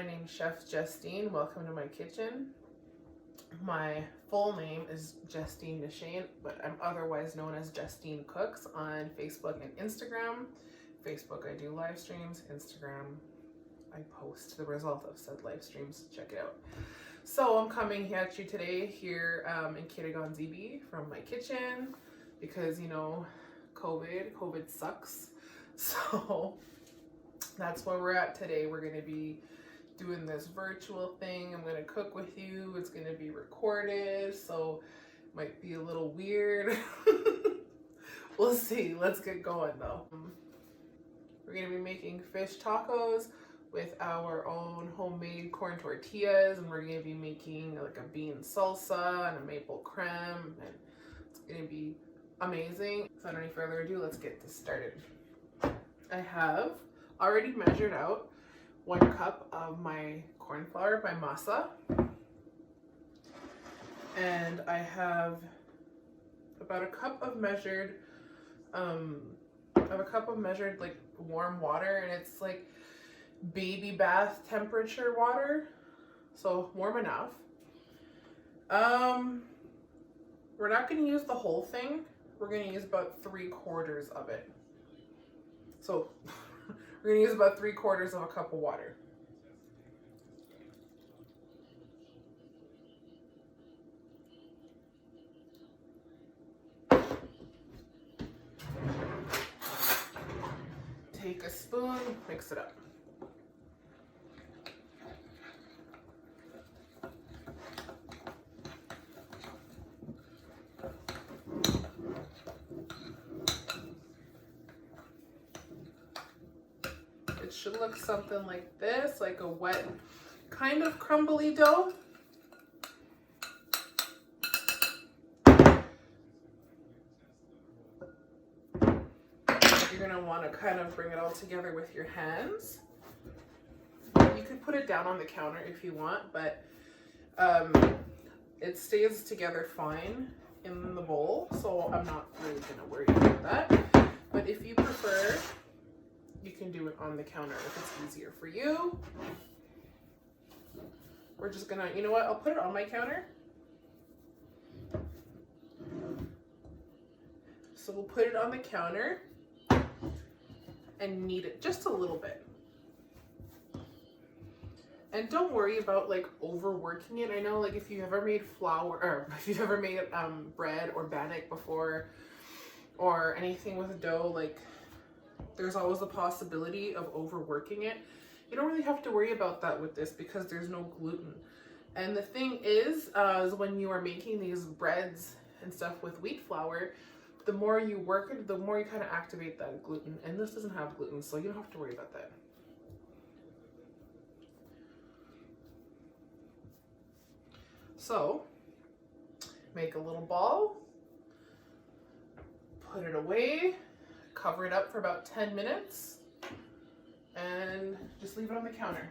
name's Chef Justine. Welcome to my kitchen. My full name is Justine Deschene, but I'm otherwise known as Justine Cooks on Facebook and Instagram. Facebook, I do live streams. Instagram, I post the result of said live streams. Check it out. So I'm coming at you today here in Kitagan ZB from my kitchen because, you know, COVID sucks. So that's where we're at today. We're going to be doing this virtual thing. I'm going to cook with you. It's going to be recorded, so it might be a little weird. We'll see. Let's get going though. We're going to be making fish tacos with our own homemade corn tortillas, and we're going to be making like a bean salsa and a maple creme, and it's going to be amazing. So without any further ado, let's get this started. I have already measured out 1 cup of my corn flour, my masa, and I have about a cup of measured like warm water, and it's like baby bath temperature water, so warm enough. We're not going to use the whole thing. We're going to use about 3/4 of it. So we're going to use about 3/4 of a cup of water. Take a spoon, mix it up. It should look something like this, like a wet, kind of crumbly dough. You're gonna want to kind of bring it all together with your hands. You could put it down on the counter if you want, but it stays together fine in the bowl, so I'm not really gonna worry about that. But if you prefer, you can do it on the counter if it's easier for you. We're just gonna, you know what, I'll put it on my counter. So we'll put it on the counter and knead it just a little bit. And don't worry about like overworking it. I know like if you've ever made flour, or if you've ever made bread or bannock before, or anything with dough, like there's always the possibility of overworking it. You don't really have to worry about that with this because there's no gluten. And the thing is when you are making these breads and stuff with wheat flour, the more you work it, the more you kind of activate that gluten. And this doesn't have gluten, so you don't have to worry about that. So, make a little ball, put it away, cover it up for about 10 minutes, and just leave it on the counter.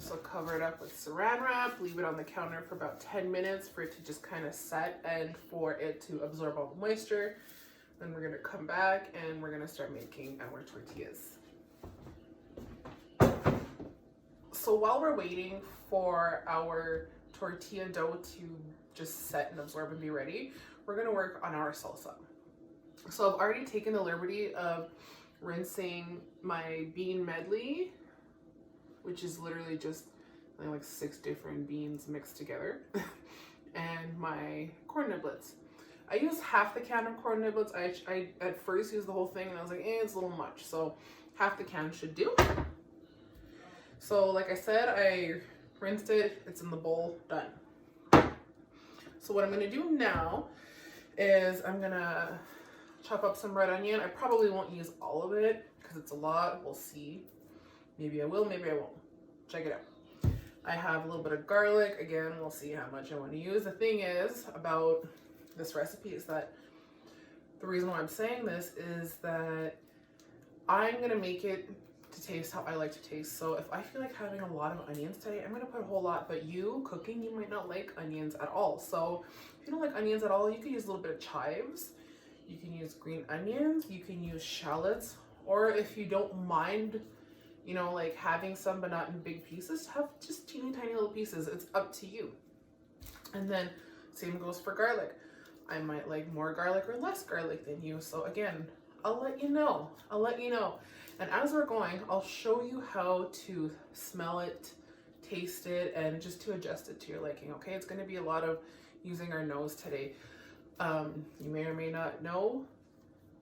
So cover it up with saran wrap, leave it on the counter for about 10 minutes for it to just kind of set and for it to absorb all the moisture. Then we're gonna come back and we're gonna start making our tortillas. So while we're waiting for our tortilla dough to just set and absorb and be ready, we're gonna work on our salsa. So I've already taken the liberty of rinsing my bean medley, which is literally just like 6 different beans mixed together, and my corn niblets. I use half the can of corn niblets. I at first used the whole thing and I was like, it's a little much. So half the can should do. So like I said, I rinsed it. It's in the bowl, done. So what I'm gonna do now is I'm gonna chop up some red onion. I probably won't use all of it because it's a lot. We'll see. Maybe I will, maybe I won't. Check it out. I have a little bit of garlic. Again, we'll see how much I want to use. The thing is about this recipe is that the reason why I'm saying this is that I'm going to make it to taste how I like to taste. So if I feel like having a lot of onions today, I'm going to put a whole lot. But you cooking, you might not like onions at all. So if you don't like onions at all, you can use a little bit of chives. You can use green onions. You can use shallots. Or if you don't mind, you know, like having some but not in big pieces, have just teeny tiny little pieces. It's up to you. And then same goes for garlic. I might like more garlic or less garlic than you. So again, I'll let you know. I'll let you know. And as we're going, I'll show you how to smell it, taste it, and just to adjust it to your liking, okay? It's going to be a lot of using our nose today. You may or may not know,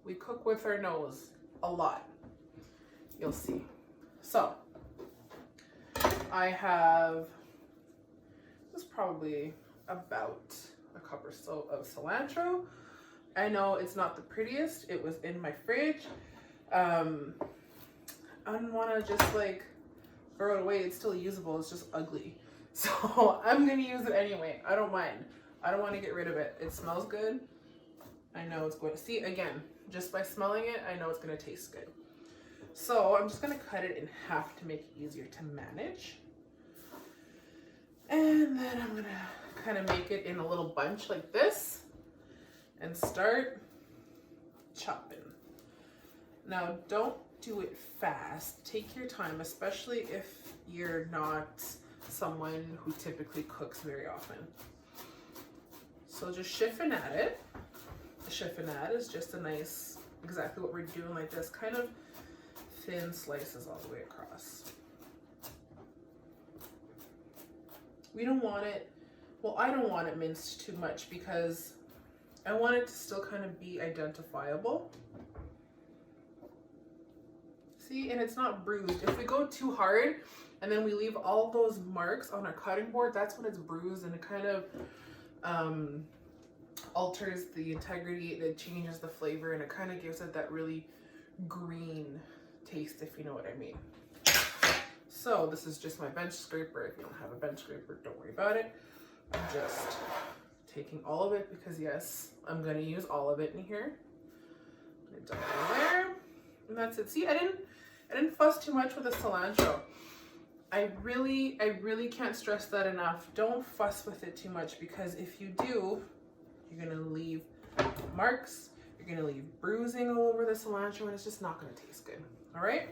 we cook with our nose a lot. You'll see. So, I have, this is probably about a cup or so of cilantro. I know it's not the prettiest. It was in my fridge. I don't want to just like throw it away. It's still usable. It's just ugly. So I'm going to use it anyway. I don't mind. I don't want to get rid of it. It smells good. I know it's going to, see, again, just by smelling it, I know it's going to taste good. So I'm just going to cut it in half to make it easier to manage. And then I'm going to kind of make it in a little bunch like this and start chopping. Now don't do it fast. Take your time, especially if you're not someone who typically cooks very often. So just chiffonade it. A chiffonade is just a nice, exactly what we're doing, like this, kind of thin slices all the way across. We don't want it, well, I don't want it minced too much because I want it to still kind of be identifiable. See, and it's not bruised. If we go too hard and then we leave all those marks on our cutting board, that's when it's bruised and it kind of alters the integrity, it changes the flavor, and it kind of gives it that really green taste, if you know what I mean. So this is just my bench scraper. If you don't have a bench scraper, don't worry about it. I'm just taking all of it because yes, I'm gonna use all of it in here. Dump it in there, and that's it. See, I didn't fuss too much with the cilantro. I really can't stress that enough. Don't fuss with it too much because if you do, you're gonna leave marks. You're gonna leave bruising all over the cilantro, and it's just not gonna taste good. All right.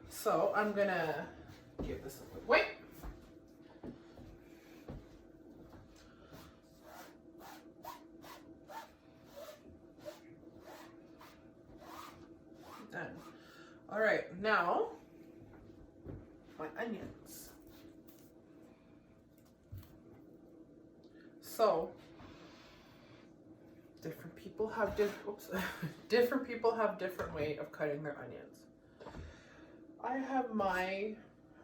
So I'm gonna give this a quick wipe. Done. All right, now my onions. So different people have different people have different way of cutting their onions. I have my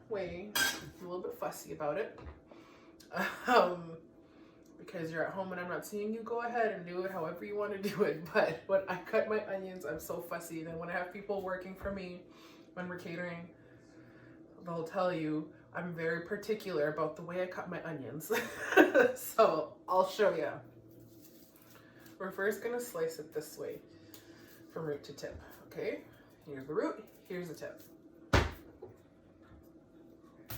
way. I'm a little bit fussy about it. Because you're at home and I'm not seeing you, go ahead and do it however you want to do it. But when I cut my onions, I'm so fussy. Then when I have people working for me, when we're catering, they'll tell you I'm very particular about the way I cut my onions. So I'll show you. We're first gonna slice it this way from root to tip, okay? Here's the root, here's the tip.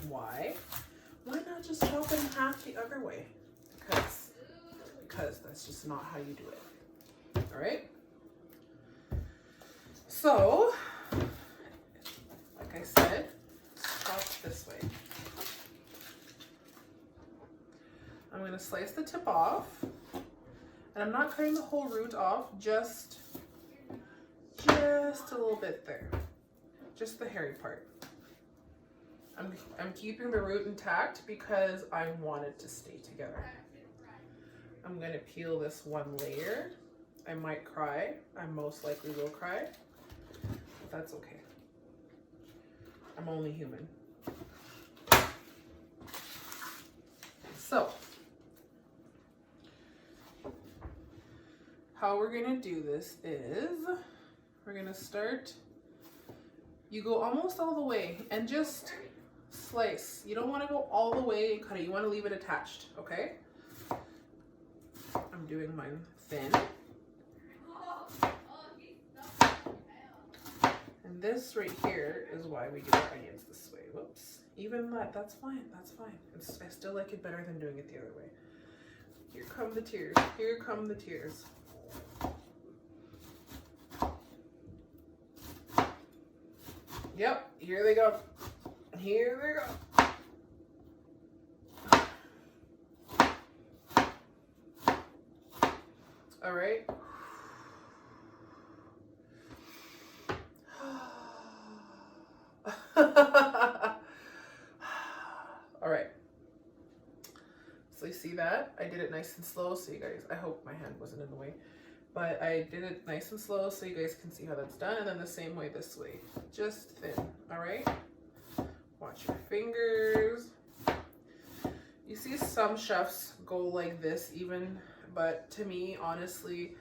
Why? Why not just chop it in half the other way? Because that's just not how you do it. All right? So, like I said, chop this way. I'm going to slice the tip off. And I'm not cutting the whole root off, just a little bit there. Just the hairy part. I'm keeping the root intact because I want it to stay together. I'm gonna peel this one layer. I might cry. I most likely will cry. But that's okay. I'm only human. So, how we're gonna do this is we're gonna start. You go almost all the way and just slice. You don't want to go all the way and cut it. You want to leave it attached, okay? I'm doing mine thin. And this right here is why we do our onions this way. Whoops. Even that's fine. That's fine. I still like it better than doing it the other way. Here come the tears. Here come the tears. Yep, here they go. Here they go. All right. All right. So you see that? I did it nice and slow so you guys, I hope my hand wasn't in the way. But I did it nice and slow so you guys can see how that's done. And then the same way this way. Just thin, all right? Watch your fingers. You see some chefs go like this even, but to me, honestly,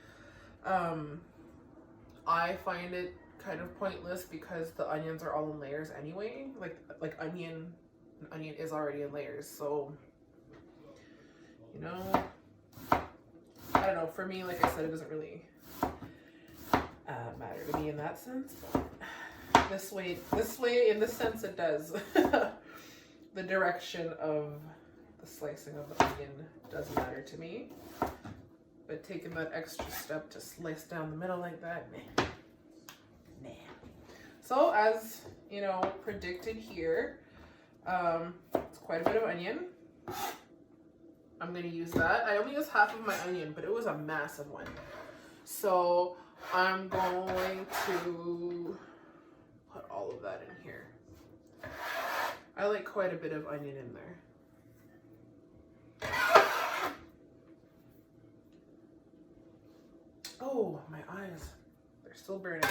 I find it kind of pointless because the onions are all in layers anyway. Like an onion is already in layers. So, you know, I don't know, for me, like I said, it doesn't really matter to me in that sense. But this way, in this sense, it does. The direction of the slicing of the onion does matter to me. But taking that extra step to slice down the middle like that, nah. So as, you know, predicted here, it's quite a bit of onion. I'm gonna use that. I only used half of my onion, but it was a massive one. So I'm going to put all of that in here. I like quite a bit of onion in there. Oh, my eyes. They're still burning.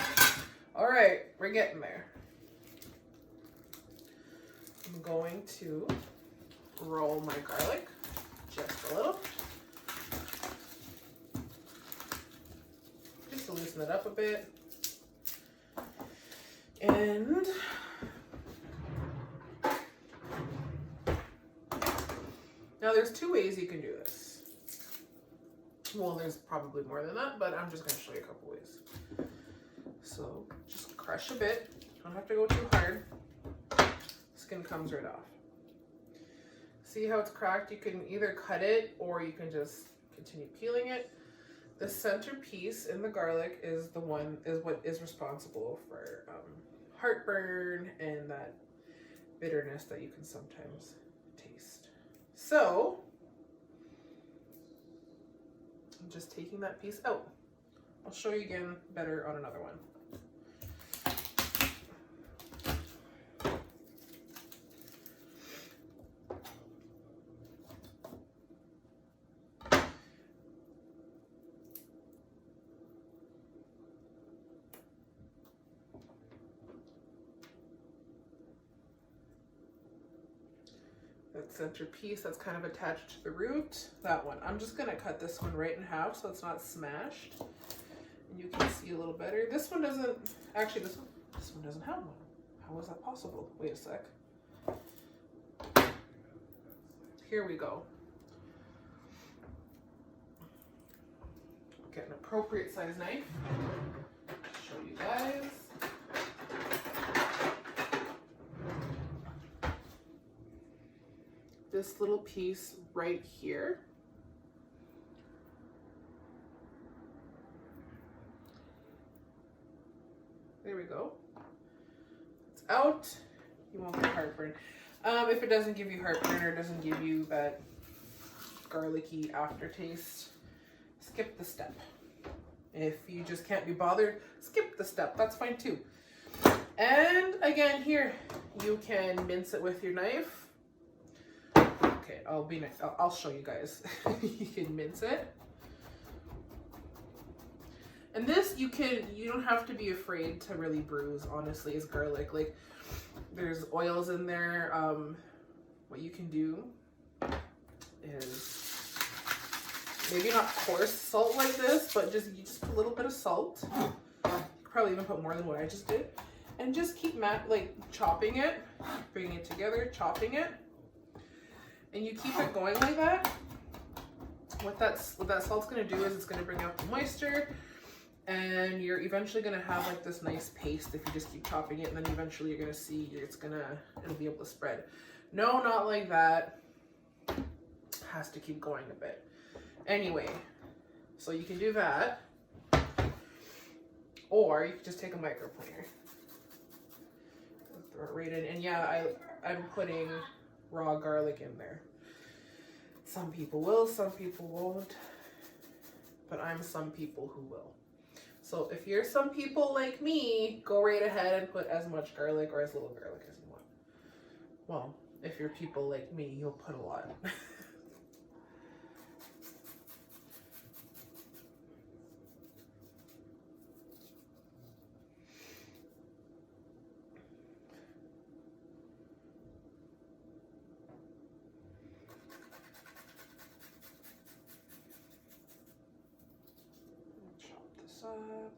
All right, we're getting there. I'm going to roll my garlic just a little. Just to loosen it up a bit. And now there's two ways you can do this. Well, there's probably more than that, but I'm just going to show you a couple ways. So just crush a bit. Don't have to go too hard. Skin comes right off. See how it's cracked? You can either cut it or you can just continue peeling it. The center piece in the garlic is what is responsible for heartburn and that bitterness that you can sometimes taste. So I'm just taking that piece out. I'll show you again better on another one. That center piece that's kind of attached to the root, that one. I'm just gonna cut this one right in half so it's not smashed. And you can see a little better. This one doesn't, actually this one doesn't have one. How is that possible? Wait a sec. Here we go. Get an appropriate size knife. Show you guys. This little piece right here. There we go. It's out. You won't get heartburn. If it doesn't give you heartburn or doesn't give you that garlicky aftertaste, skip the step. If you just can't be bothered, skip the step. That's fine too. And again, here, you can mince it with your knife. You Okay, I'll show you guys. You can mince it. And this, you don't have to be afraid to really bruise, honestly, is garlic. Like, there's oils in there. What you can do is maybe not coarse salt like this, but just a little bit of salt. Probably even put more than what I just did. And just keep chopping it, bringing it together, chopping it. And you keep it going like that. What that salt's gonna do is it's gonna bring out the moisture, and you're eventually gonna have like this nice paste if you just keep chopping it, and then eventually you're gonna see it'll be able to spread. No, not like that. Has to keep going a bit. Anyway, so you can do that, or you can just take a microplaner, throw it right in, and yeah, I'm putting raw garlic in there. Some people will, some people won't, but I'm some people who will. So if you're some people like me, go right ahead and put as much garlic or as little garlic as you want. Well, if you're people like me, you'll put a lot. Chop this up.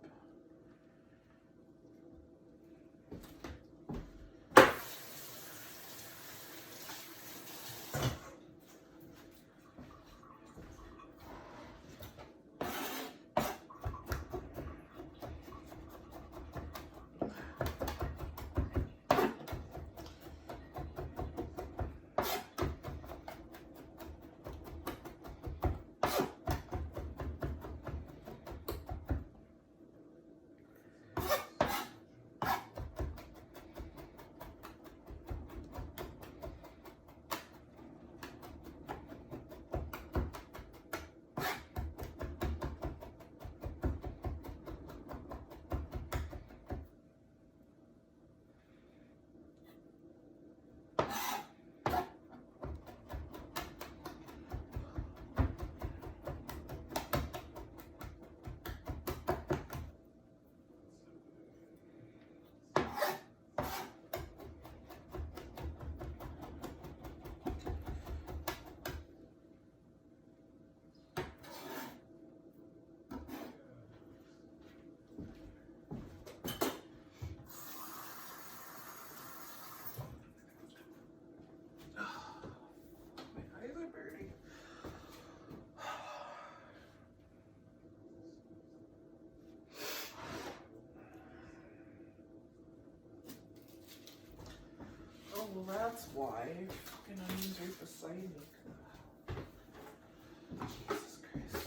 Well, that's why fucking onions are beside me. Jesus Christ.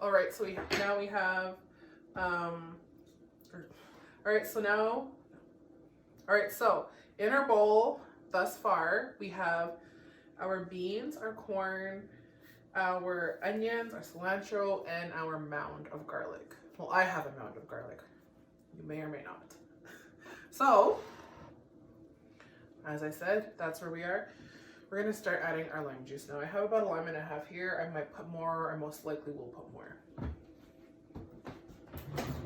All right, so now we have so in our bowl thus far, we have our beans, our corn, our onions, our cilantro, and our mound of garlic. Well, I have a mound of garlic. You may or may not. So, as I said, that's where we are. We're gonna start adding our lime juice now. I have about 1.5 lemons here. I might put more, I most likely will put more.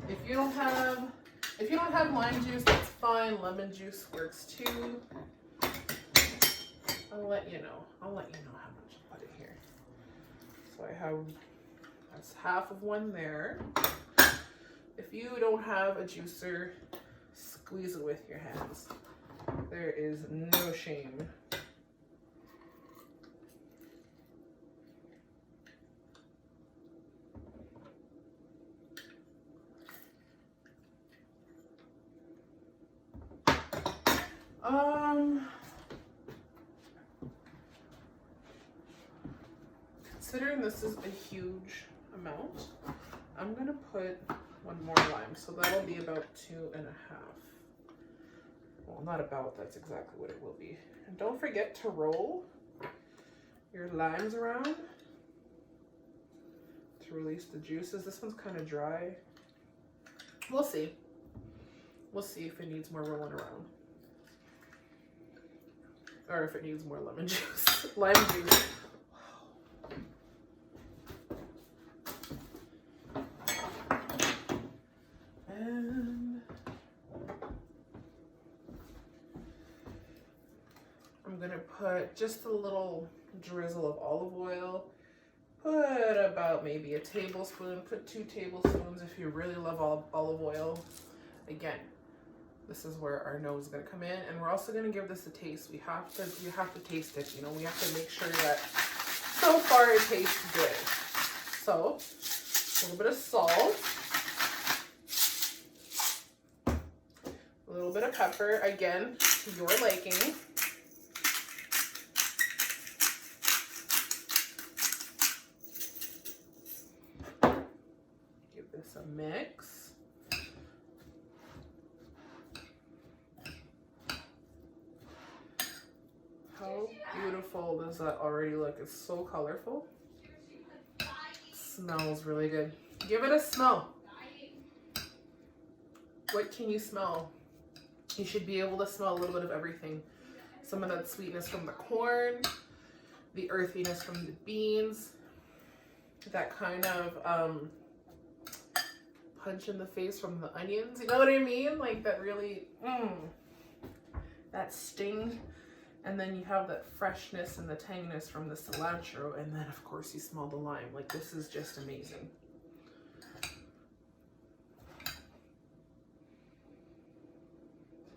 If you don't have lime juice, that's fine. Lemon juice works too. I'll let you know how much to put in here. So that's half of one there. If you don't have a juicer, squeeze it with your hands. There is no shame. Considering this is a huge amount, I'm gonna put one more lime, so that'll be about 2.5. Well, not about, that's exactly what it will be. And don't forget to roll your limes around to release the juices. This one's kind of dry. We'll see. We'll see if it needs more rolling around. Or if it needs more lemon juice, lime juice. And I'm gonna put just a little drizzle of olive oil. Put about maybe a tablespoon, put 2 tablespoons if you really love olive oil. Again, this is where our nose is gonna come in, and we're also gonna give this a taste. We have to taste it, you know, we have to make sure that so far it tastes good. So, a little bit of salt, a little bit of pepper, again, to your liking. Give this a mix. How beautiful does that already look? It's so colorful. Smells really good. Give it a smell. What can you smell? You should be able to smell a little bit of everything. Some of that sweetness from the corn, the earthiness from the beans, that kind of punch in the face from the onions. You know what I mean? Like that really, that sting. And then you have that freshness and the tanginess from the cilantro. And then of course you smell the lime. Like this is just amazing.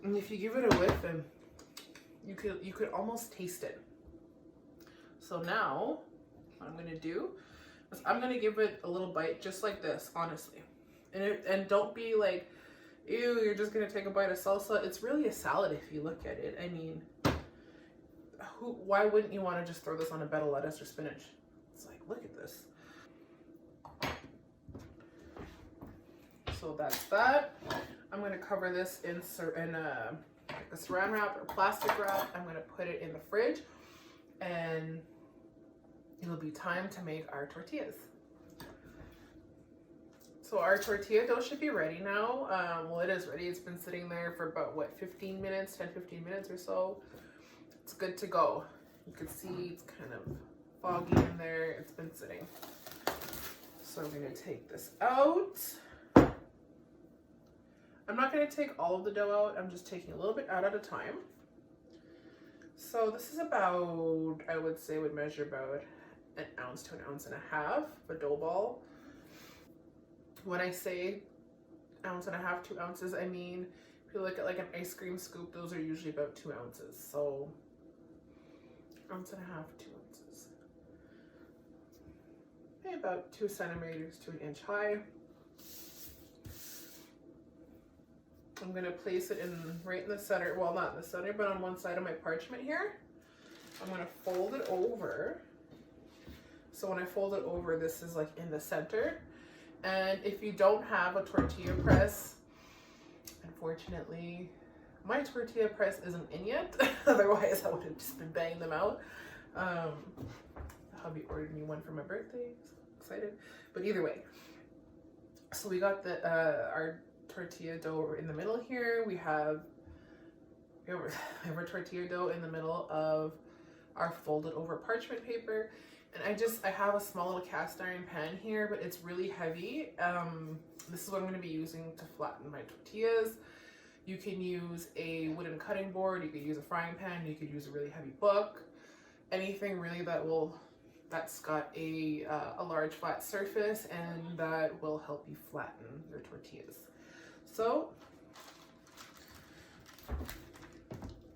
And if you give it a whiff, and you could almost taste it. So now what I'm gonna do is I'm gonna give it a little bite just like this, honestly. And don't be like, ew, you're just gonna take a bite of salsa. It's really a salad if you look at it. I mean, why wouldn't you want to just throw this on a bed of lettuce or spinach? It's like, look at this. So that's that. I'm going to cover this in a saran wrap or plastic wrap. I'm going to put it in the fridge, and it'll be time to make our tortillas. So our tortilla dough should be ready now. Well, it is ready. It's been sitting there for about, what, 15 minutes, 10, 15 minutes or so. It's good to go. You can see it's kind of foggy in there. It's been sitting. So I'm going to take this out. I'm not going to take all of the dough out. I'm just taking a little bit out at a time. So this is about, I would say, would measure about 1 ounce to 1.5 ounces of a dough ball. When I say 1.5 ounces, 2 ounces, I mean, if you look at like an ice cream scoop, those are usually about 2 ounces. So 1.5 ounces, 2 ounces. Maybe about 2 centimeters to 1 inch high. I'm gonna place it right in the center, well, not in the center, but on one side of my parchment here. I'm gonna fold it over. So when I fold it over, this is like in the center. And if you don't have a tortilla press, unfortunately, my tortilla press isn't in yet. Otherwise, I would have just been banging them out. Hubby ordered me one for my birthday. So excited. But either way, so we got our tortilla dough in the middle here. We have our tortilla dough in the middle of our folded over parchment paper. And I have a small little cast iron pan here, but it's really heavy. This is what I'm going to be using to flatten my tortillas. You can use a wooden cutting board, you could use a frying pan, you could use a really heavy book. Anything really that's got a large flat surface and that will help you flatten your tortillas. So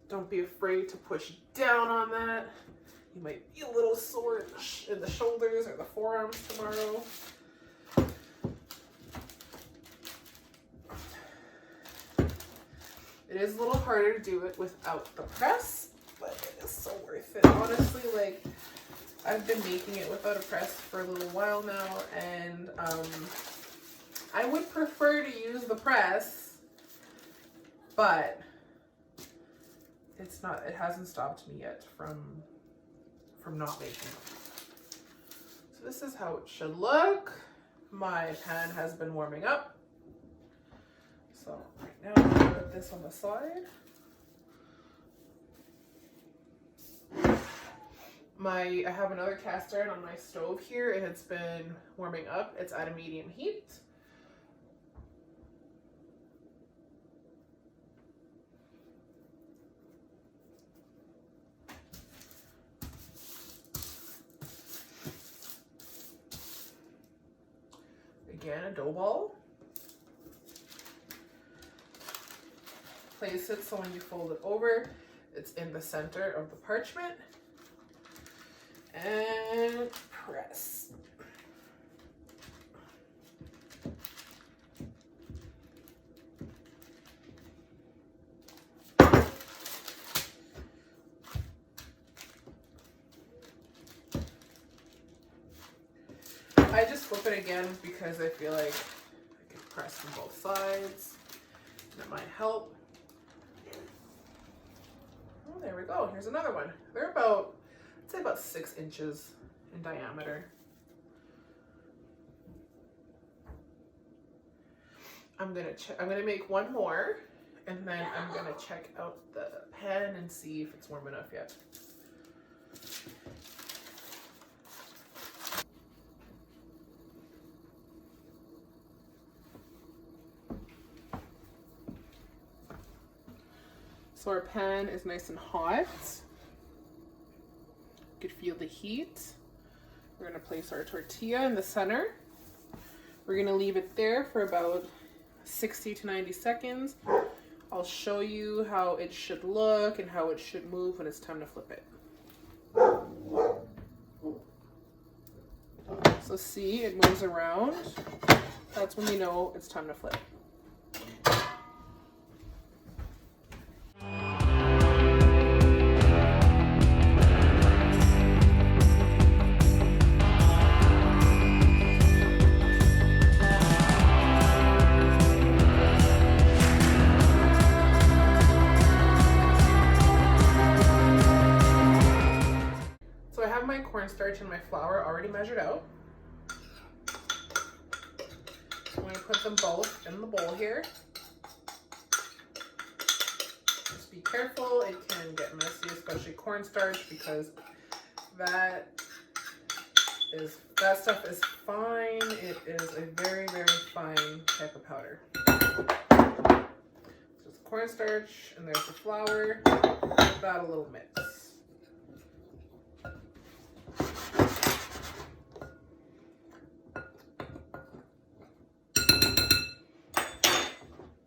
don't be afraid to push down on that. You might be a little sore in the shoulders or the forearms tomorrow. It is a little harder to do it without the press, but it is so worth it. Honestly, like, I've been making it without a press for a little while now, and I would prefer to use the press, but it hasn't stopped me yet from not making it. So this is how it should look. My pan has been warming up. So right now I'm gonna put this on the side. I have another cast iron on my stove here, and it's been warming up. It's at a medium heat. Again, a dough ball. Place it so when you fold it over, it's in the center of the parchment. And press. I just flip it again because I feel like I can press from both sides. That might help. Oh, there we go. Here's another one. They're about, I'd say about 6 inches in diameter. I'm gonna make one more, and then I'm gonna check out the pan and see if it's warm enough yet. So our pan is nice and hot. You could feel the heat. We're gonna place our tortilla in the center. We're gonna leave it there for about 60 to 90 seconds. I'll show you how it should look and how it should move when it's time to flip it. So see, it moves around. That's when you know it's time to flip. So I have my cornstarch and my flour already measured out. I'm going to put them both in the bowl here. Just be careful, it can get messy, especially cornstarch, because that stuff is fine. It is a very, very fine type of powder. Just cornstarch, and there's the flour. Give that a little mix.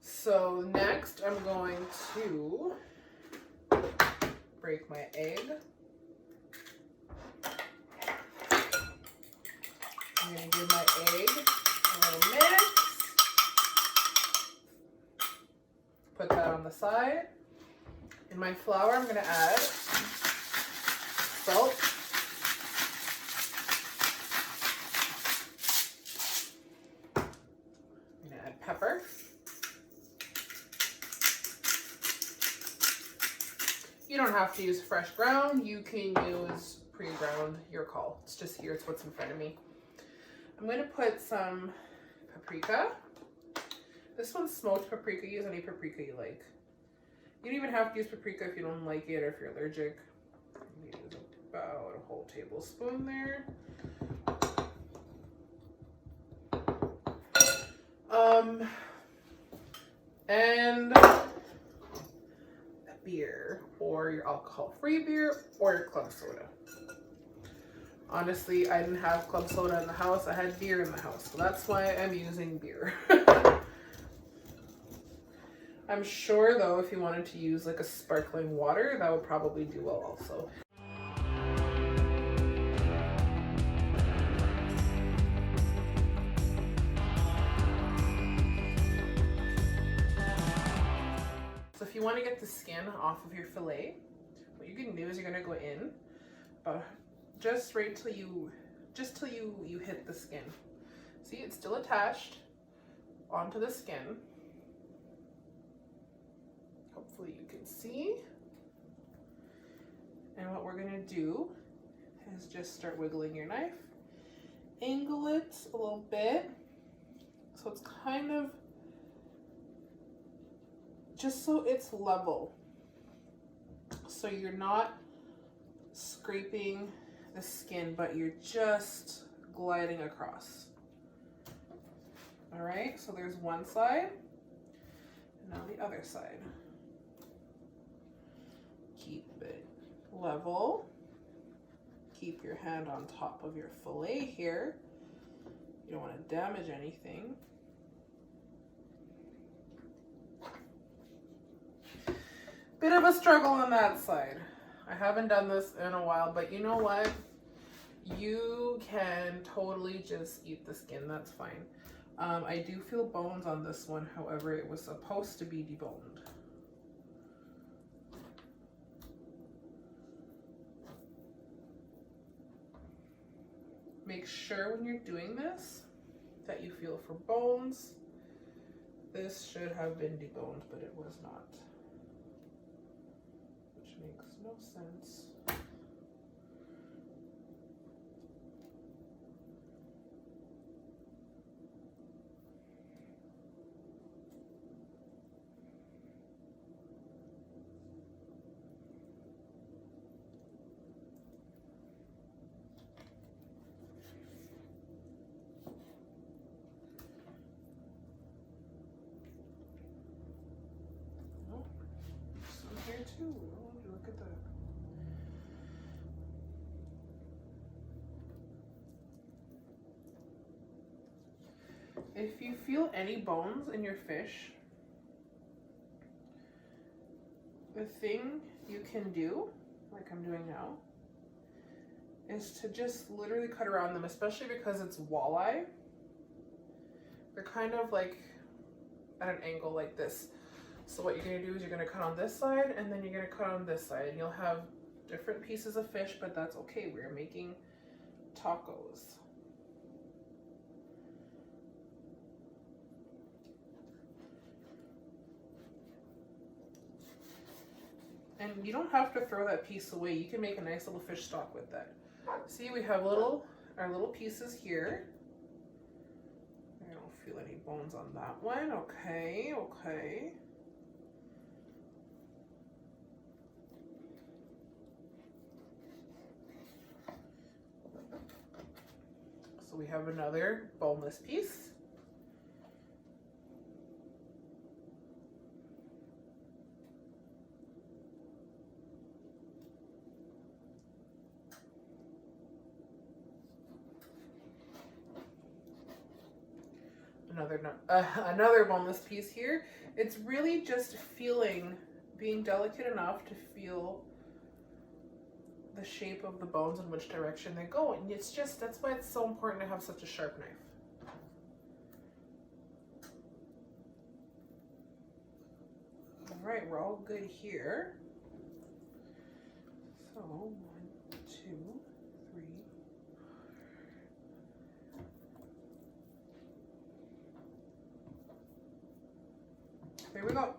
So next I'm going to break my egg. I'm going to give my egg a little mix. Put that on the side. In my flour I'm going to add salt. I'm going to add pepper. You don't have to use fresh ground. You can use pre-ground, your call. It's just here, it's what's in front of me. I'm going to put some paprika. This one's smoked paprika. Use any paprika you like. You don't even have to use paprika if you don't like it or if you're allergic. Use about a whole tablespoon there. And beer, or your alcohol-free beer, or your club soda. Honestly, I didn't have club soda in the house. I had beer in the house, so that's why I'm using beer. I'm sure, though, if you wanted to use like a sparkling water, that would probably do well also. So if you want to get the skin off of your fillet, what you can do is you're going to go in, just right till you hit the skin. See, it's still attached onto the skin. Hopefully you can see. And what we're gonna do is just start wiggling your knife, angle it a little bit so it's kind of just so it's level, so you're not scraping the skin but you're just gliding across. All right, so there's one side, and now the other side. Keep it level. Keep your hand on top of your fillet here. You don't want to damage anything. Bit of a struggle on that side. I haven't done this in a while, but you know what? You can totally just eat the skin, that's fine. I do feel bones on this one, however, it was supposed to be deboned. Make sure when you're doing this that you feel for bones. This should have been deboned, but it was not, which makes no sense. Too. Oh, look at that. If you feel any bones in your fish, the thing you can do, like I'm doing now, is to just literally cut around them, especially because it's walleye. They're kind of like at an angle like this. So what you're going to do is you're going to cut on this side and then you're going to cut on this side. And you'll have different pieces of fish, but that's okay. We're making tacos. And you don't have to throw that piece away. You can make a nice little fish stock with that. See, we have our little pieces here. I don't feel any bones on that one. Okay, okay. So we have another boneless piece. Another boneless piece here. It's really just being delicate enough to feel the shape of the bones and which direction they go. And that's why it's so important to have such a sharp knife. All right, we're all good here. So 1, 2, 3. There we go.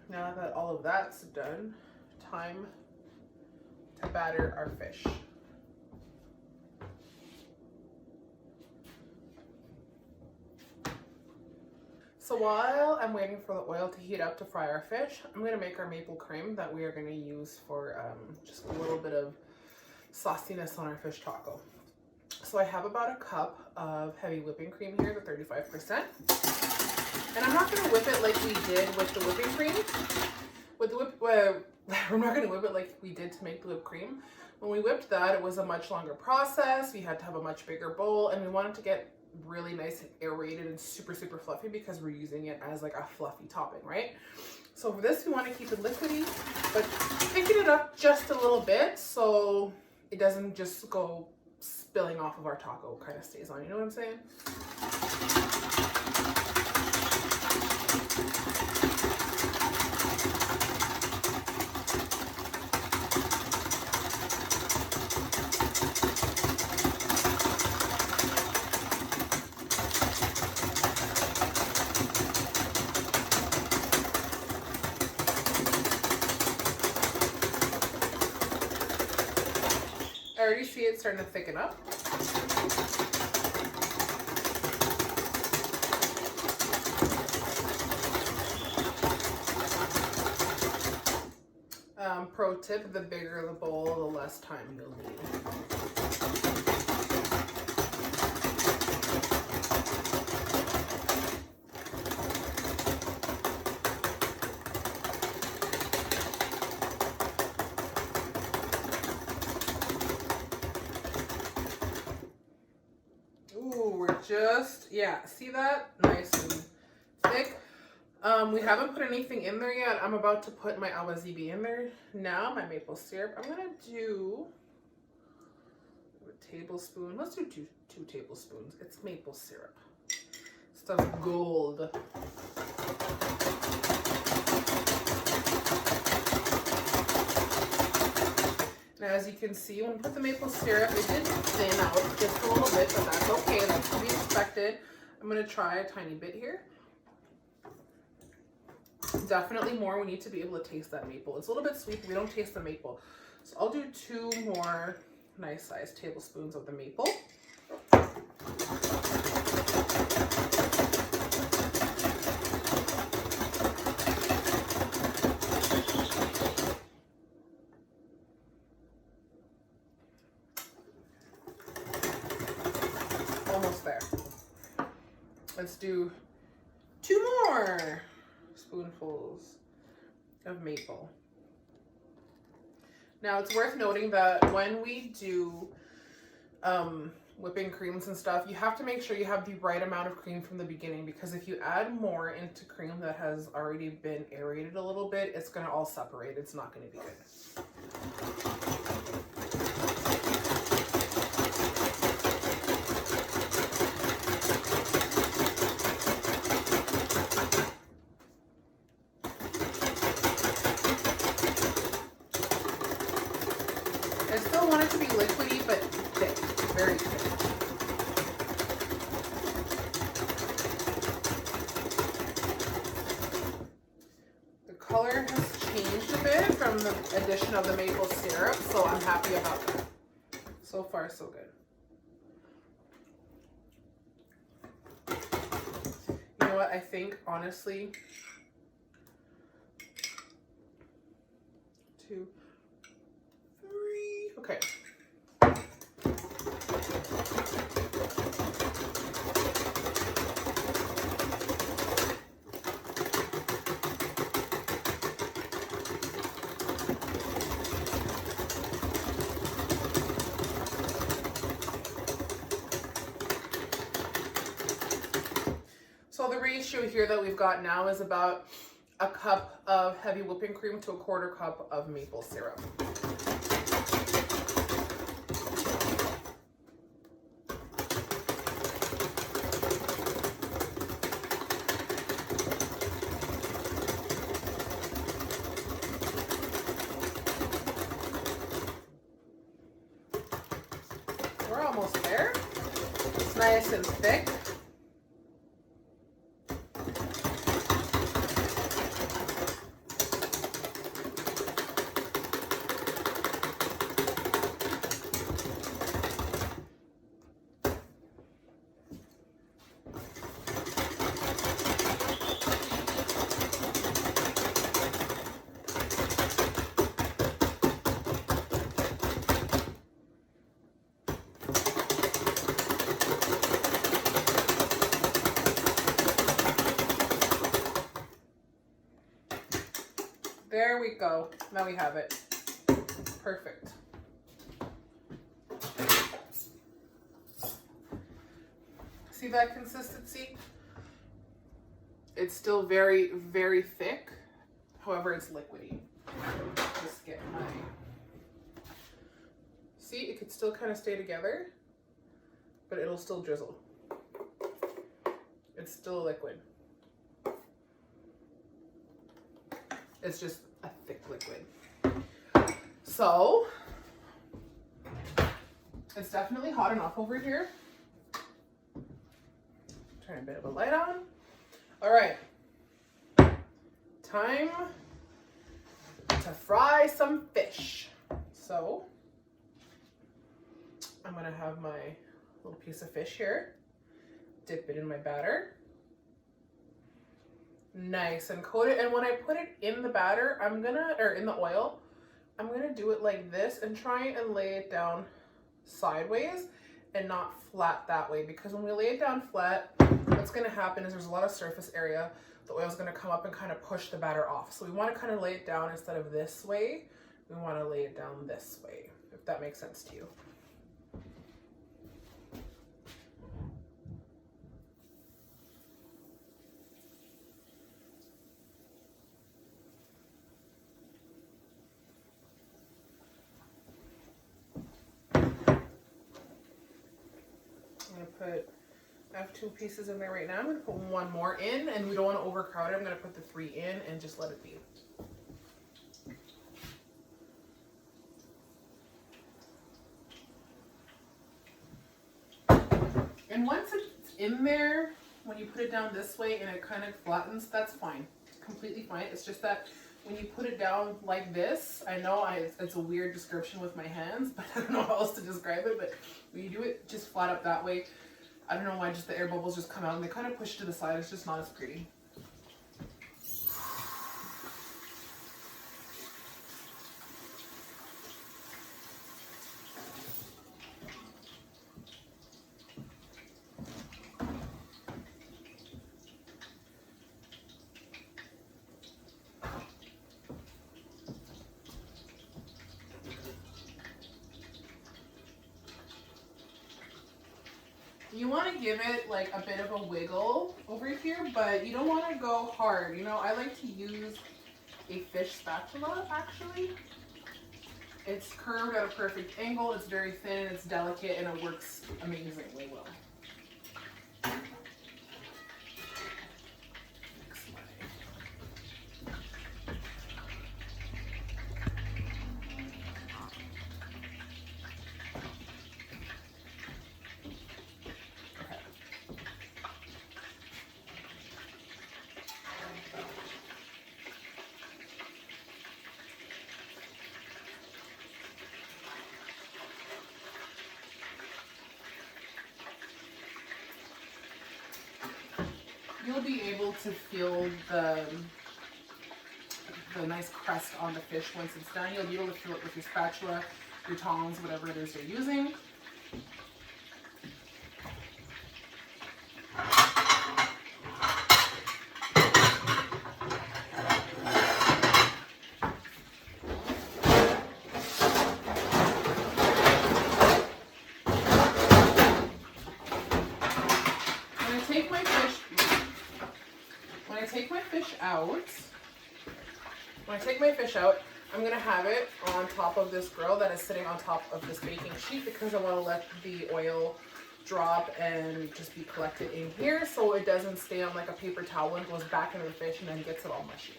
Now that all of that's done, time to batter our fish. So while I'm waiting for the oil to heat up to fry our fish, I'm going to make our maple cream that we are going to use for just a little bit of sauciness on our fish taco. So I have about a cup of heavy whipping cream here, the 35%. And I'm not going to whip it like we did with the whipping cream. We're not going to whip it like we did to make the whipped cream. When we whipped that, it was a much longer process. We had to have a much bigger bowl, and we wanted to get really nice and aerated and super, super fluffy because we're using it as like a fluffy topping, right? So for this, we want to keep it liquidy, but thicken it up just a little bit so it doesn't just go spilling off of our taco, kind of stays on, you know what I'm saying? already see it starting to thicken up. Pro tip, the bigger the bowl, the less time you'll need. Ooh, we're just, yeah, see that? Nice and thick. We haven't put anything in there yet. I'm about to put my awazibi in there now, my maple syrup. I'm gonna do a tablespoon. Let's do two tablespoons. It's maple syrup. Stuff's gold. Now, as you can see, when we put the maple syrup, it did thin out just a little bit, but that's okay. That's to be expected. I'm gonna try a tiny bit here. Definitely more. We need to be able to taste that maple. It's a little bit sweet, but we don't taste the maple. So I'll do 2 more nice sized tablespoons of the maple. Almost there. Let's do 2 more spoonfuls of maple. Now it's worth noting that when we do whipping creams and stuff, you have to make sure you have the right amount of cream from the beginning, because if you add more into cream that has already been aerated a little bit, it's going to all separate. It's not going to be good. I still want it to be liquidy, but thick, very thick. The color has changed a bit from the addition of the maple syrup, so I'm happy about that. So far, so good. You know what? I think, honestly, 2, 3, okay. So the ratio here that we've got now is about a cup of heavy whipping cream to a 1/4 cup of maple syrup. We're almost there. It's nice and thick. There we go. Now we have it. Perfect. See that consistency? It's still very, very thick. However, it's liquidy. Just get my... See, it could still kind of stay together, but it'll still drizzle. It's still a liquid. It's just a thick liquid. So, it's definitely hot enough over here. Turn a bit of a light on. All right. Time to fry some fish. So, I'm gonna have my little piece of fish here, dip it in my batter, nice and coat it. And when I put it in the batter, or in the oil, I'm gonna do it like this and try and lay it down sideways and not flat that way, because when we lay it down flat, what's gonna happen is there's a lot of surface area. The oil's gonna come up and kind of push the batter off. So we wanna kind of lay it down instead of this way. We wanna lay it down this way, if that makes sense to you. I have 2 pieces in there right now. I'm going to put 1 more in, and we don't want to overcrowd it. I'm going to put the 3 in and just let it be. And once it's in there, when you put it down this way and it kind of flattens, that's fine. Completely fine. It's just that when you put it down like this, I know it's a weird description with my hands, but I don't know how else to describe it, but when you do it just flat up that way, I don't know why, just the air bubbles just come out and they kind of push to the side. It's just not as pretty. You want to give it like a bit of a wiggle over here, but you don't want to go hard. You know, I like to use a fish spatula, actually. It's curved at a perfect angle, it's very thin, it's delicate, and it works amazingly well. You'll be able to feel the nice crust on the fish once it's done. You'll be able to feel it with your spatula, your tongs, whatever it is you're using. When I take my fish out, I'm going to have it on top of this grill that is sitting on top of this baking sheet, because I want to let the oil drop and just be collected in here so it doesn't stay on like a paper towel and goes back into the fish and then gets it all mushy.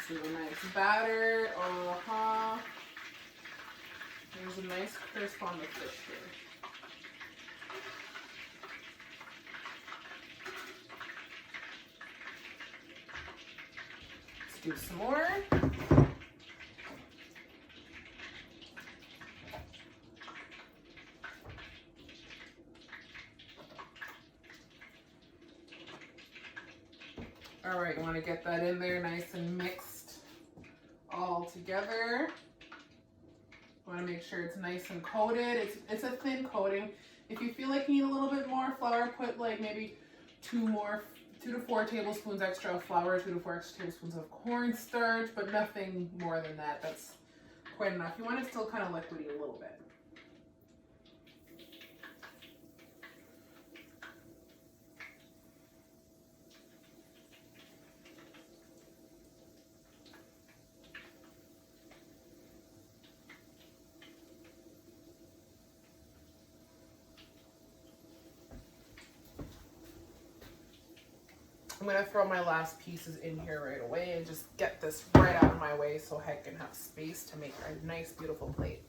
This is a nice batter. There's a nice crisp on the fish here. Let's do some more. All right, you want to get that in there nice and mixed all together. You want to make sure it's nice and coated. It's a thin coating. If you feel like you need a little bit more flour, put like maybe 2 to 4 tablespoons extra of flour, 2 to 4 extra tablespoons of cornstarch, but nothing more than that. That's quite enough. You want it still kind of liquidy a little bit. I'm going to throw my last pieces in here right away and just get this right out of my way so I can have space to make a nice, beautiful plate.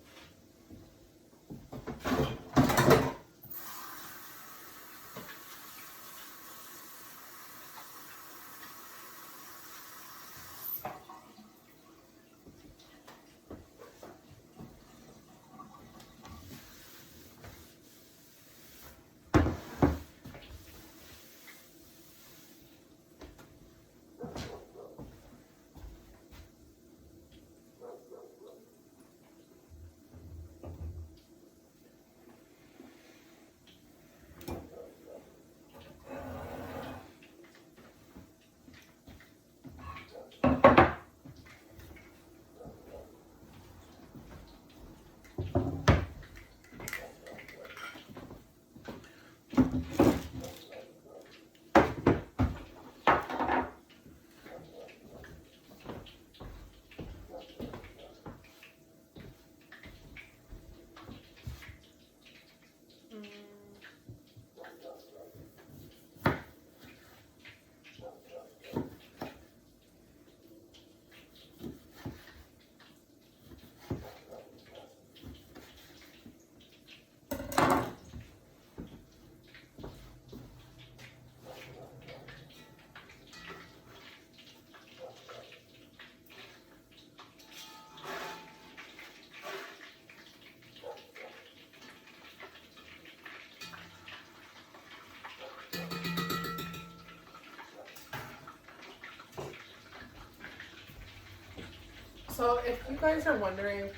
So if you guys are wondering,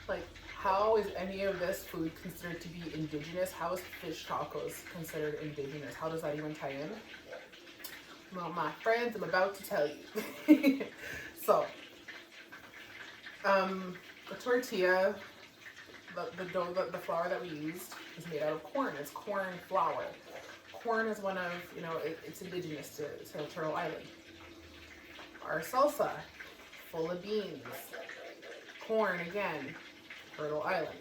like, how is any of this food considered to be indigenous? How is fish tacos considered indigenous? How does that even tie in? Well, my friends, I'm about to tell you. So, the tortilla, the dough, the flour that we used is made out of corn. It's corn flour. Corn is one of, it's indigenous to Turtle Island. Our salsa, full of beans. Corn again, Turtle Island.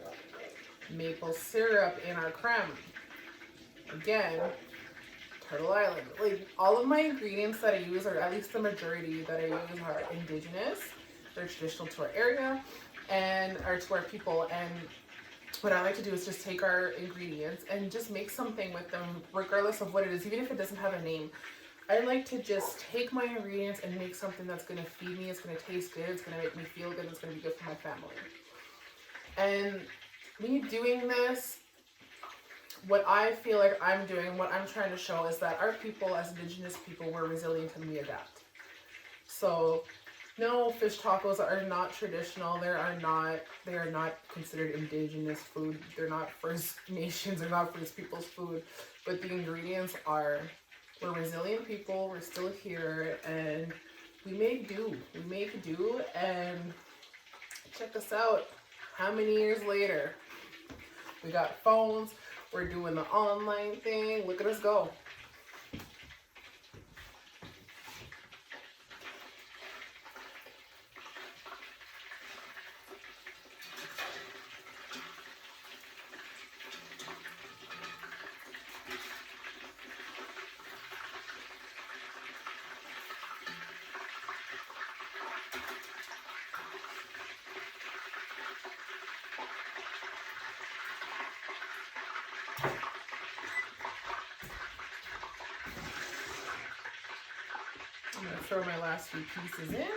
Maple syrup in our creme. Again, Turtle Island. Like, all of my ingredients that I use, or at least the majority that I use, are indigenous. They're traditional to our area and are to our people. And what I like to do is just take our ingredients and just make something with them, regardless of what it is, even if it doesn't have a name. I like to just take my ingredients and make something that's going to feed me, it's going to taste good, it's going to make me feel good, it's going to be good for my family. And me doing this, what I feel like I'm doing, what I'm trying to show is that our people, as indigenous people, we're resilient and we adapt. So, no, fish tacos are not traditional. They are not considered indigenous food. They're not First Nations, they're not First Peoples food. But the ingredients are. We're resilient people, we're still here, and we make do. We make do, and check us out. How many years later? We got phones, we're doing the online thing. Look at us go. I'm going to throw my last few pieces in.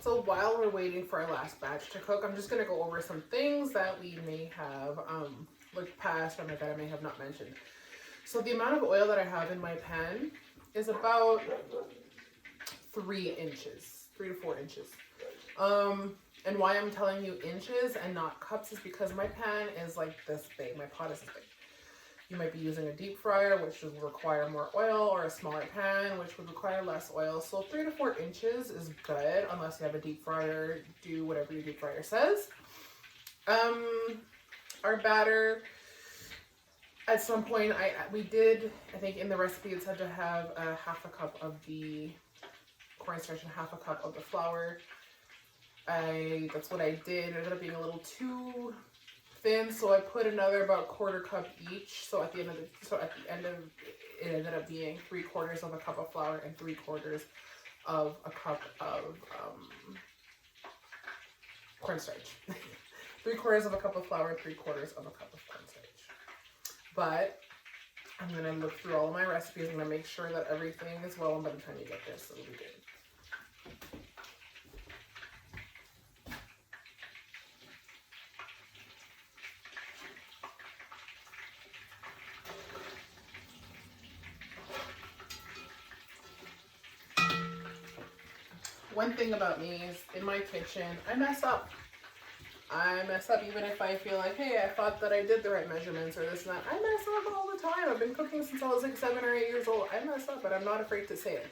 So while we're waiting for our last batch to cook, I'm just going to go over some things that we may have looked past or that I may have not mentioned. So the amount of oil that I have in my pan is about 3 inches, 3 to 4 inches. And why I'm telling you inches and not cups is because my pan is like this big, my pot is this big. You might be using a deep fryer, which would require more oil, or a smaller pan, which would require less oil. So 3 to 4 inches is good, unless you have a deep fryer. Do whatever your deep fryer says. Our batter, at some point, we did, I think in the recipe it said to have half a cup of the cornstarch and half a cup of the flour. That's what I did. It ended up being a little too thin, so I put another about 1/4 cup each. So at the end of it ended up being 3/4 of a cup of flour and 3/4 of a cup of cornstarch. 3/4 of a cup of flour, 3/4 of a cup of cornstarch. But I'm gonna look through all of my recipes. I'm gonna make sure that everything is well, and by the time you get this, it'll be good. one thing about me is in my kitchen, I mess up. I mess up even if I feel like, hey, I thought that I did the right measurements or this and that. I mess up all the time. I've been cooking since I was like 7 or 8 years old. I mess up, but I'm not afraid to say it.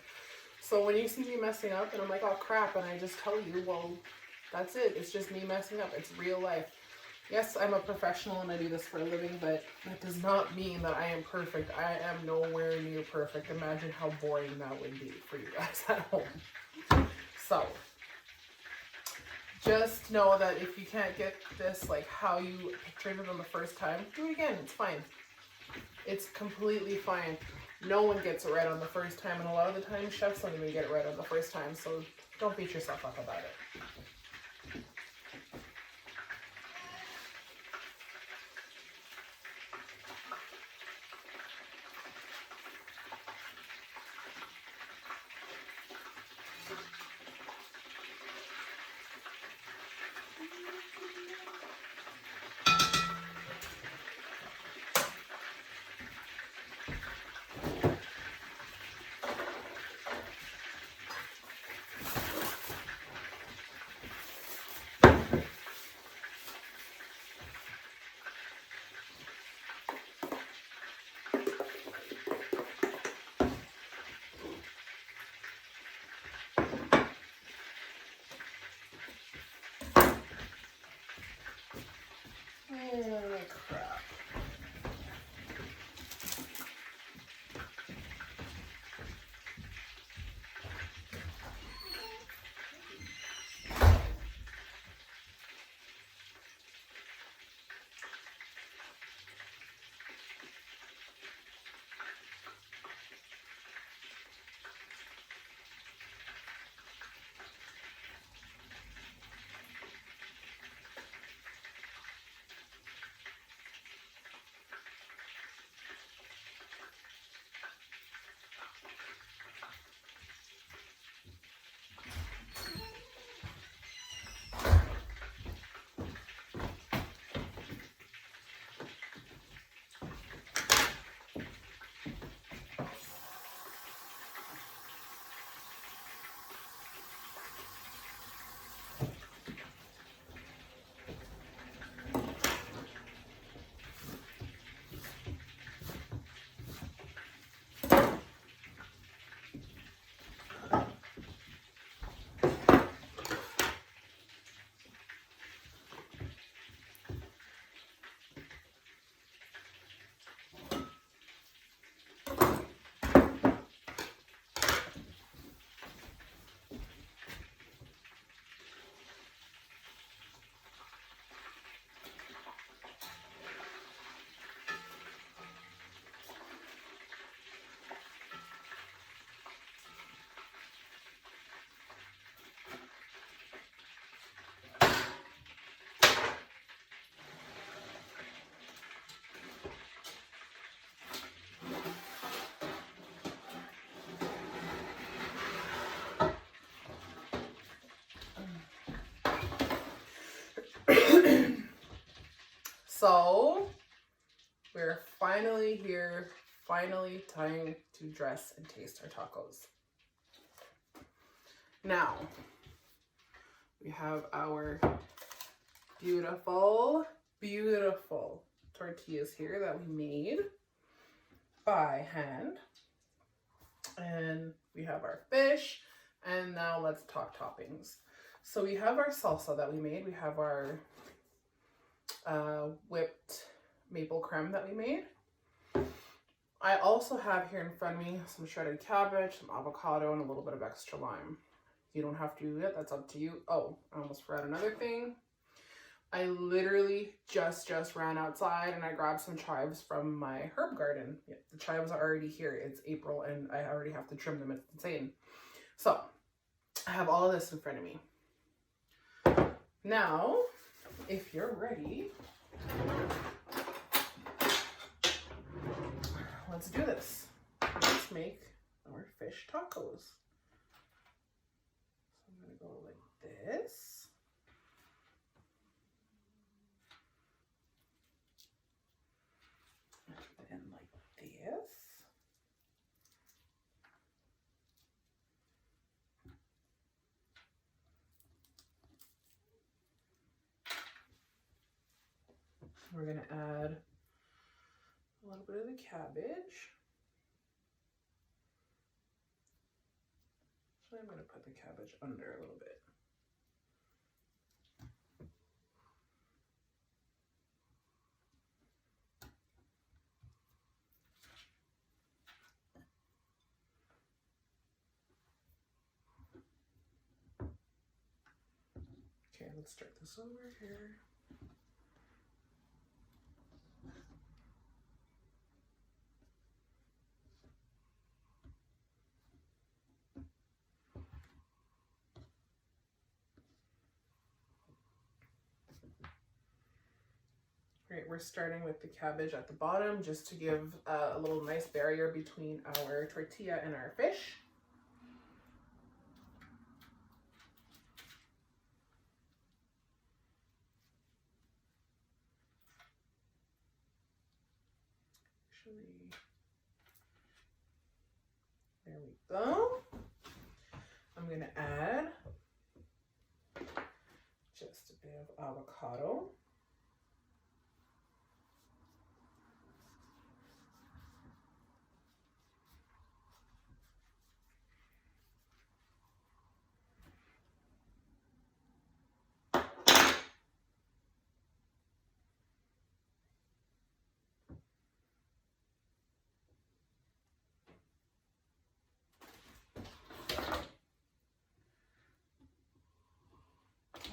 So when you see me messing up and I'm like, oh crap, and I just tell you, well, that's it. It's just me messing up. It's real life. Yes, I'm a professional and I do this for a living, but that does not mean that I am perfect. I am nowhere near perfect. Imagine how boring that would be for you guys at home. So, just know that if you can't get this like how you pictured it on the first time, do it again. It's fine. It's completely fine. No one gets it right on the first time, and a lot of the time chefs don't even get it right on the first time, so don't beat yourself up about it. Crap. So, we're finally here, finally time to dress and taste our tacos. Now, we have our beautiful, beautiful tortillas here that we made by hand. And we have our fish, and now let's talk toppings. So we have our salsa that we made. We have our whipped maple creme that we made. I also have here in front of me some shredded cabbage, some avocado, and a little bit of extra lime. You don't have to do it, that's up to you. Oh, I almost forgot another thing. I literally just ran outside and I grabbed some chives from my herb garden. Yeah, the chives are already here. It's April and I already have to trim them. It's insane. So I have all of this in front of me. Now, if you're ready, let's do this. Let's make our fish tacos. So I'm gonna go like this. And like this. We're gonna add a little bit of the cabbage. So I'm gonna put the cabbage under a little bit. Okay, let's start this over here. Great, we're starting with the cabbage at the bottom just to give a little nice barrier between our tortilla and our fish. There we go. I'm gonna add just a bit of avocado.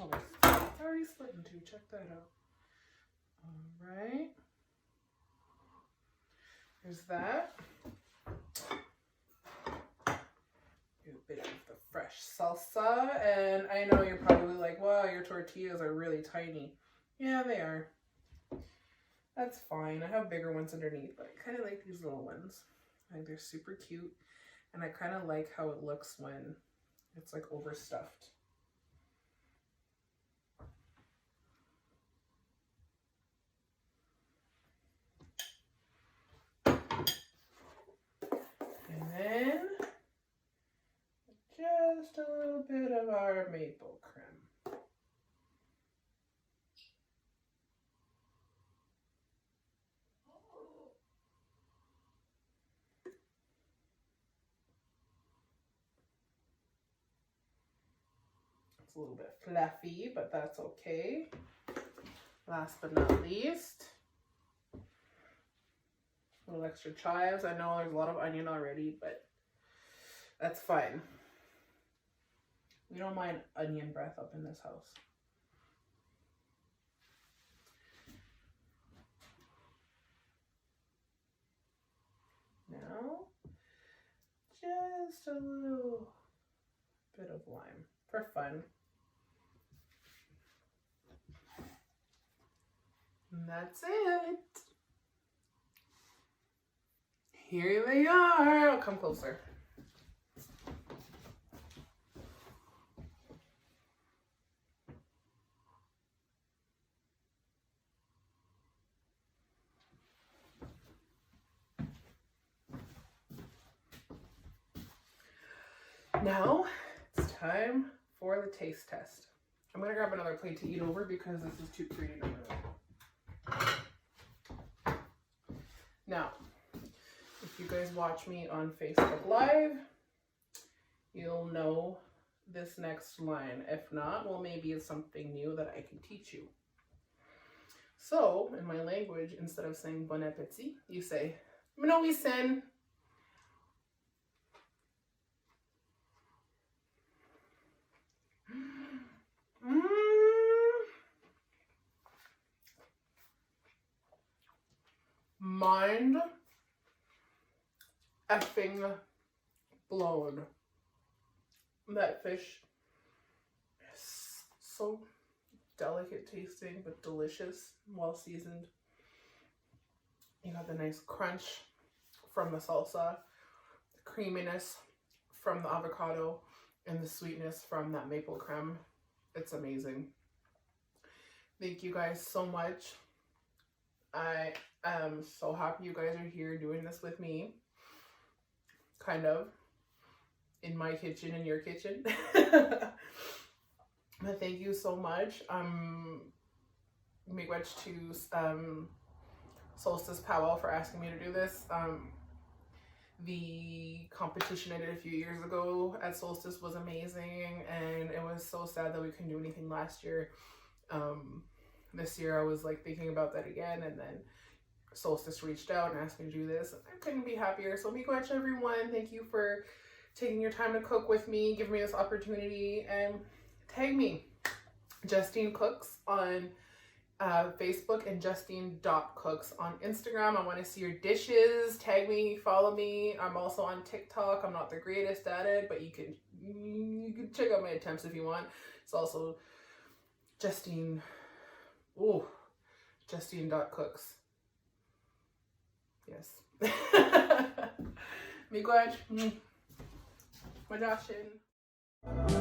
Oh, it's already split in two. Check that out. All right. There's that. Do a bit of the fresh salsa. And I know you're probably like, wow, your tortillas are really tiny. Yeah, they are. That's fine. I have bigger ones underneath, but I kind of like these little ones. Like, they're super cute. And I kind of like how it looks when it's like overstuffed. And then just a little bit of our maple creme. It's a little bit fluffy, but that's okay. Last but not least, a little extra chives. I know there's a lot of onion already, but that's fine. We don't mind onion breath up in this house. Now, just a little bit of lime for fun. And that's it. Here they are. I'll come closer. Now it's time for the taste test. I'm gonna grab another plate to eat over because this is too pretty to move. Now, if you guys watch me on Facebook Live, you'll know this next line. If not, well, maybe it's something new that I can teach you. So, in my language, instead of saying bon appetit, you say, Mnowisen. Mind effing blown. That fish is so delicate tasting but delicious, well seasoned. You got the nice crunch from the salsa, the creaminess from the avocado, and the sweetness from that maple creme. It's amazing. Thank you guys so much. I am so happy you guys are here doing this with me. Kind of. In my kitchen, in your kitchen. But thank you so much. I'm miigwech to Solstice Powell for asking me to do this. The competition I did a few years ago at Solstice was amazing, and it was so sad that we couldn't do anything last year. This year I was like thinking about that again, and then Solstice reached out and asked me to do this. I couldn't be happier. So miigwech, everyone. Thank you for taking your time to cook with me, give me this opportunity, and tag me, Justine Cooks on Facebook and Justine.cooks on Instagram. I want to see your dishes. Tag me, follow me. I'm also on TikTok. I'm not the greatest at it, but you can check out my attempts if you want. It's also Justine. Ooh, Justine.cooks. Yes. Miigwech. My Jashin.